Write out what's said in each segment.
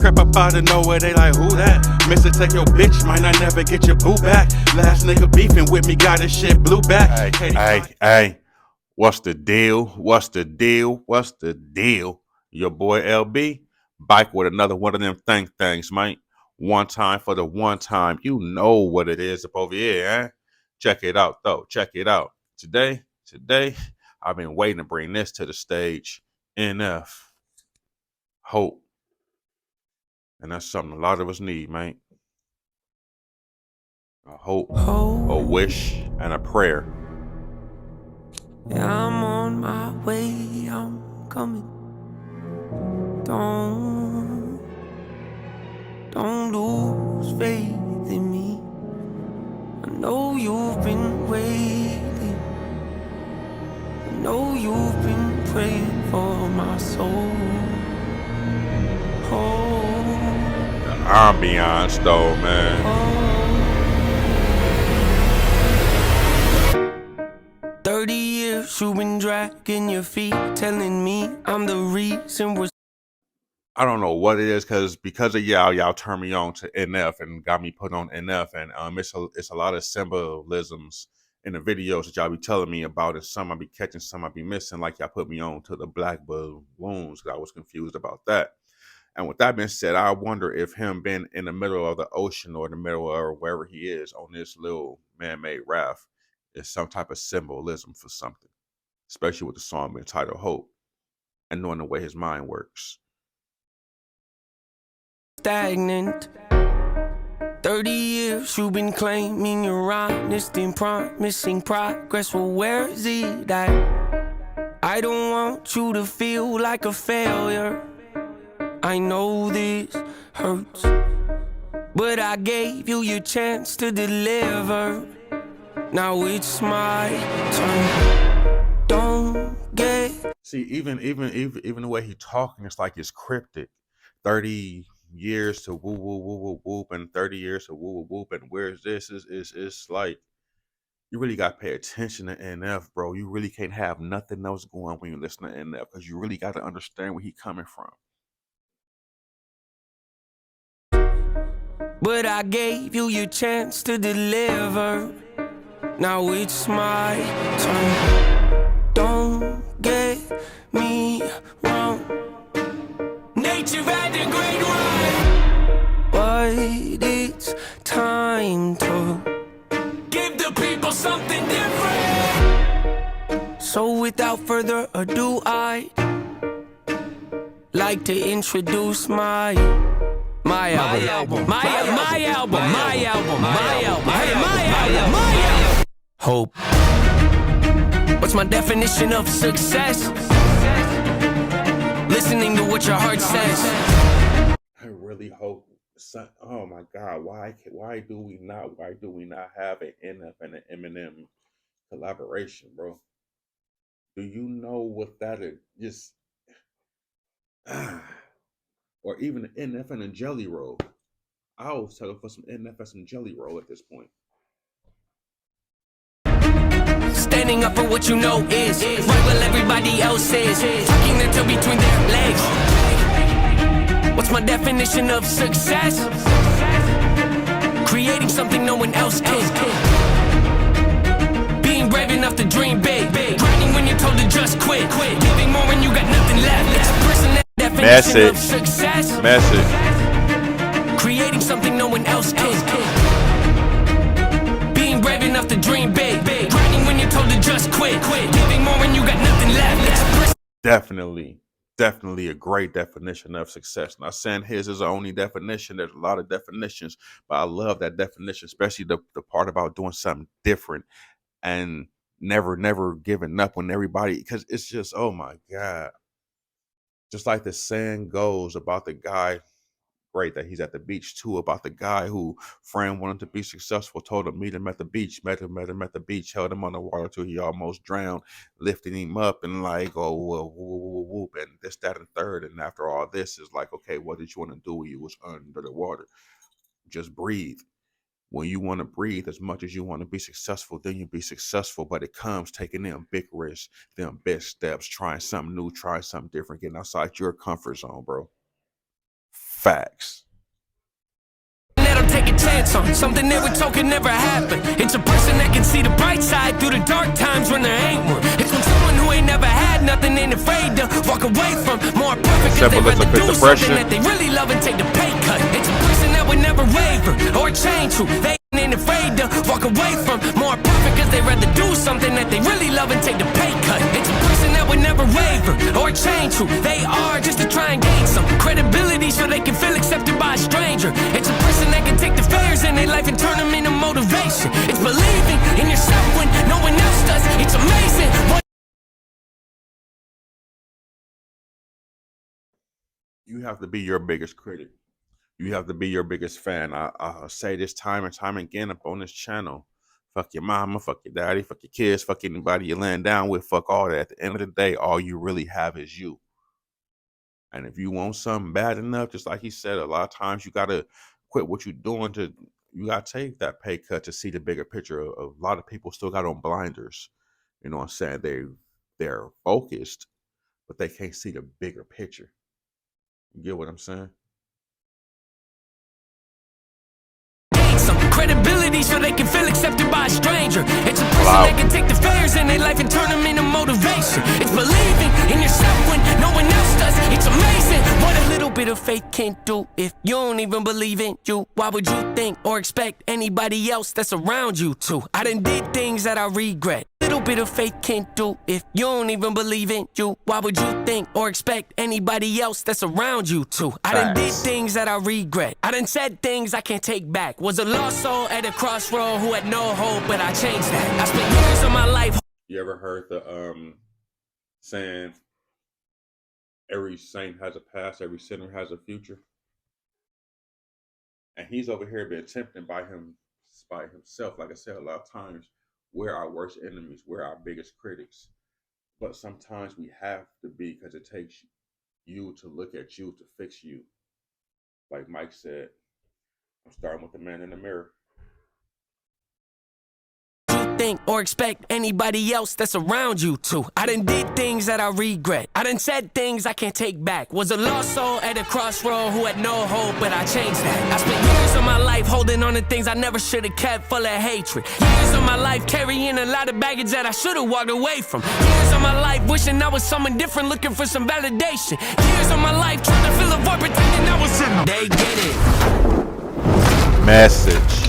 crap up out of nowhere, they like, who that? Mister, take your bitch, might not never get your boo back. Last nigga beefing with me, got his shit blue back. Hey, what's the deal? What's the deal? What's the deal? Your boy LB, back with another one of them things, mate. One time for the one time. You know what it is up over here, eh? Check it out, though. Check it out. Today, I've been waiting to bring this to the stage. NF. Hope. And that's something a lot of us need, mate. A hope, a wish, and a prayer. Yeah, I'm on my way, I'm coming. Don't lose faith in me. I know you've been waiting. I know you've been praying for my soul. The ambiance, though, man. 30 years you've been dragging your feet, telling me I'm the reason we're. I don't know what it is, because of y'all turned me on to NF and got me put on NF, and it's a lot of symbolisms in the videos that y'all be telling me about, and some I be catching, some I be missing, like y'all put me on to the black balloons, because I was confused about that. And with that being said, I wonder if him being in the middle of the ocean or in the middle of wherever he is on this little man-made raft is some type of symbolism for something, especially with the song entitled Hope, and knowing the way his mind works. Stagnant. 30 years you've been claiming you're honest and promising progress. Well, where is it at? I don't want you to feel like a failure. I know this hurts, but I gave you your chance to deliver. Now it's my turn. Don't get. See, even the way he talking, it's like it's cryptic. 30 years to woo woo woo woo whoop, and 30 years to woo woo whoop, and where's this is like, you really got to pay attention to NF, bro. You really can't have nothing else going when you listen to NF, because you really got to understand where he coming from. But I gave you your chance to deliver. Now it's my turn. Don't get me wrong. Nature had a great run, but it's time to give the people something different. So without further ado, I'd like to introduce my album. Hope. What's my definition of success? Listening to what your heart says. I really hope. Oh my God, why do we not have an NF and an Eminem collaboration, bro? Do you know what that is? Just or even an NF and a Jelly Roll. I was telling for some NF and some Jelly Roll at this point. Standing up for what you know is right while everybody else is tucking their tail between their legs. What's my definition of success? Creating something no one else can. Being brave enough to dream big. Grinding when you're told to just quit. Giving more when you got nothing left. It's a personal definition of success. Message. Creating something no one else can. Being brave enough to dream big. Grinding when you're told to just quit. Giving more when you got nothing left. Definitely a great definition of success. Not saying his is the only definition. There's a lot of definitions, but I love that definition, especially the part about doing something different and never giving up on everybody, because it's just, oh my God. Just like the saying goes about the guy, great that he's at the beach too, about the guy who friend wanted to be successful, told him meet him at the beach, met him at the beach, held him on the water till he almost drowned, lifting him up and like, oh well, whoop, and this, that, and third. And after all this is like, okay, what did you want to do when you was under the water? Just breathe. When you want to breathe as much as you want to be successful, then you be successful. But it comes taking them big risks, them big steps, trying something new, trying something different, getting outside your comfort zone, bro. Facts. That'll take a chance on something they were told could never happen. It's a person that can see the bright side through the dark times when there ain't one. It's when someone who ain't never had nothing ain't afraid to walk away from more perfect, cause they rather do something that they really love and take the pay cut. It's a person that would never waver or change who they ain't afraid to walk away from more perfect, cause they rather do something that they really love and take the pay cut. It's a person that would never waver or change who they are just to try and gain some credibility so they can feel accepted by a stranger. It's a person that can take the failures in their life and turn them into motivation. It's believing in yourself when no one else does. It's amazing what you have to be your biggest critic. You have to be your biggest fan. I say this time and time again up on this channel. Fuck your mama, fuck your daddy, fuck your kids, fuck anybody you're laying down with, fuck all that. At the end of the day, all you really have is you. And if you want something bad enough, just like he said, a lot of times you gotta quit what you're doing you gotta take that pay cut to see the bigger picture. A lot of people still got on blinders. You know what I'm saying? They're focused, but they can't see the bigger picture. You get what I'm saying? credibility so they can feel accepted by a stranger. It's a person that can take the failures in their life and turn them into motivation. It's believing in yourself when no one else does. It's amazing what a little bit of faith can do. If you don't even believe in you, why would you think or expect anybody else that's around you to? I done did things that I regret. Little bit of faith can't do. If you don't even believe in you, why would you think or expect anybody else that's around you to? I done did things that I regret. I done said things I can't take back. Was a lost soul at a crossroad who had no hope, but I changed that. I spent years of my life. You ever heard the saying, every saint has a past, every sinner has a future? And he's over here being tempted by himself. Like I said, a lot of times we're our worst enemies, we're our biggest critics. But sometimes we have to be, because it takes you to look at you to fix you. Like Mike said, I'm starting with the man in the mirror. Think or expect anybody else that's around you to. I done did things that I regret. I done said things I can't take back. Was a lost soul at a crossroad who had no hope, but I changed that. I spent years of my life holding on to things I never should have kept, full of hatred. Years of my life carrying a lot of baggage that I should have walked away from. Years of my life wishing I was someone different, looking for some validation. Years of my life trying to fill a void, pretending I was in. They get it. Message.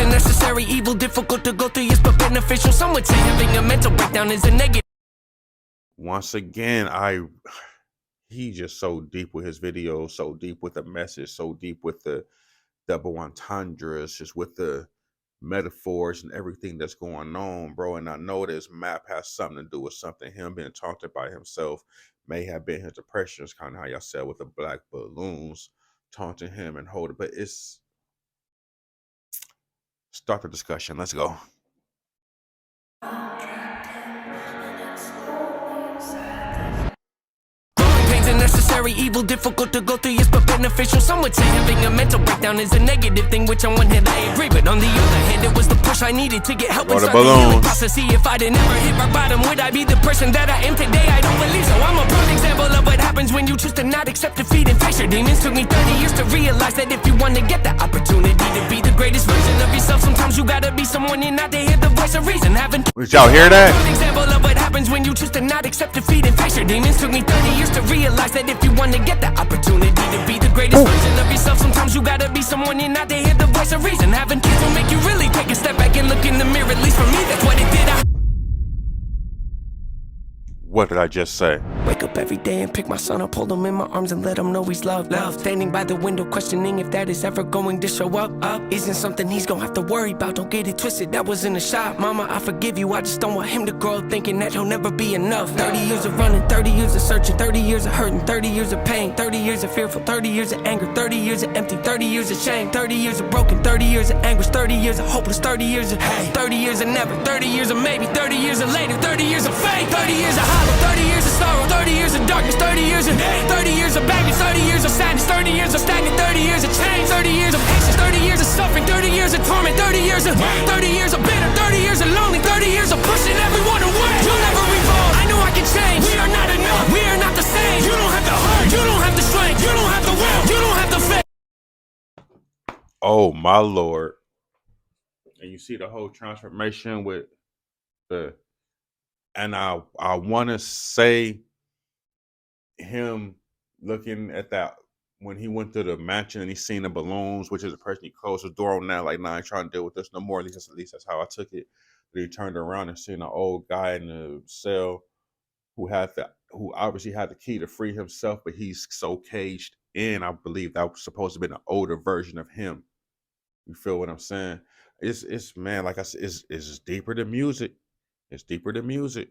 Necessary evil, difficult to go through, yes, but beneficial. Some would say having a mental breakdown is a negative. Once again, he's just so deep with his videos, so deep with the message, so deep with the double entendres, just with the metaphors and everything that's going on, bro. And I know this map has something to do with something. Him being taunted by himself may have been his depression. It's kind of how y'all said with the black balloons taunting him and holding, but it's. Start the discussion. Let's go. Necessary evil, difficult to go through, yes, but beneficial. Some would say having a mental breakdown is a negative thing, which on one hand I agree, but on the other hand it was the push I needed to get help and start the healing process. See, if I didn't ever hit rock bottom, would I be the person that I am today? I don't believe so. I'm a prime example of what happens when you choose to not accept defeat and face your demons. Took me 30 years to realize that if you want to get the opportunity to be the greatest version of yourself, sometimes you gotta be someone you're not to hear the voice of reason. Did y'all hear that? An example of what happens when you choose to not accept defeat and face your demons. Took me 30 years to realize that if you want to get the opportunity to be the greatest version of yourself, sometimes you gotta be someone you're not to hear the voice of reason. Having kids will make you really take a step back and look in the mirror. At least for me, that's what it did. What did I just say? Wake up up every day and pick my son up, hold him in my arms and let him know he's loved. Standing by the window questioning if that is ever going to show up. Isn't something he's gonna have to worry about, don't get it twisted, that was in the shop. Mama, I forgive you, I just don't want him to grow up thinking that he'll never be enough. 30 years of running, 30 years of searching, 30 years of hurting, 30 years of pain, 30 years of fearful, 30 years of anger, 30 years of empty, 30 years of shame, 30 years of broken, 30 years of anguish, 30 years of hopeless, 30 years of hate, 30 years of never, 30 years of maybe, 30 years of later, 30 years of fake, 30 years of hollow, 30 years of sorrow, 30 years of darkness, 30 years of hate, 30 years of baggage, 30 years of sadness, 30 years of stagnant, 30 years of change, 30 years of patience, 30 years of suffering, 30 years of torment, 30 years of 30 years of bitter, 30 years of lonely, 30 years of pushing everyone away. You'll never revolve, I know I can change. We are not enough, we are not the same. You don't have the heart, you don't have the strength, you don't have the will, you don't have the faith. Oh my Lord. And you see the whole transformation with the, and I want to say him looking at that when he went to the mansion and he seen the balloons, which is the person he closed the door on now, like, nah, I ain't trying to deal with this no more. At least that's how I took it. But he turned around and seen an old guy in the cell who obviously had the key to free himself, but he's so caged in. I believe that was supposed to be an older version of him. You feel what I'm saying? It's man, like I said, it's deeper than music. It's deeper than music.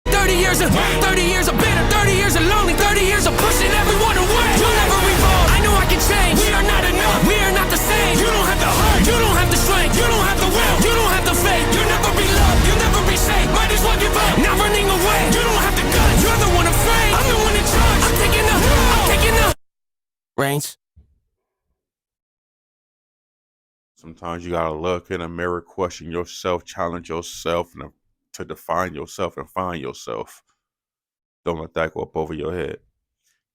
30 years of bitter, 30 years of lonely, 30 years of pushing everyone away. You'll never revolve, I know I can change. We are not enough, we are not the same. You don't have the heart, you don't have the strength, you don't have the will, you don't have the faith. You'll never be loved, you'll never be safe. Might as well give up, not running away. You don't have the guts, you're the one afraid. I'm the one in charge, I'm taking the reins. Sometimes you gotta look in a mirror, question yourself, challenge yourself, and to define yourself and find yourself. Don't let that go up over your head.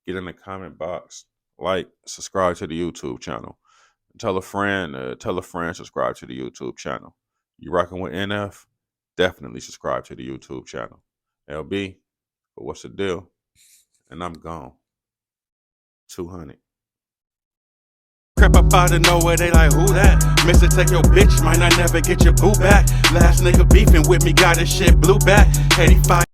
Get in the comment box, like, subscribe to the YouTube channel. Tell a friend, subscribe to the YouTube channel. You rocking with NF? Definitely subscribe to the YouTube channel. LB, but what's the deal? And I'm gone. 200. Crap up out of nowhere, they like, who that? Mister, take your bitch, might not never get your boo back. Last nigga beefing with me, got his shit blew back. 85.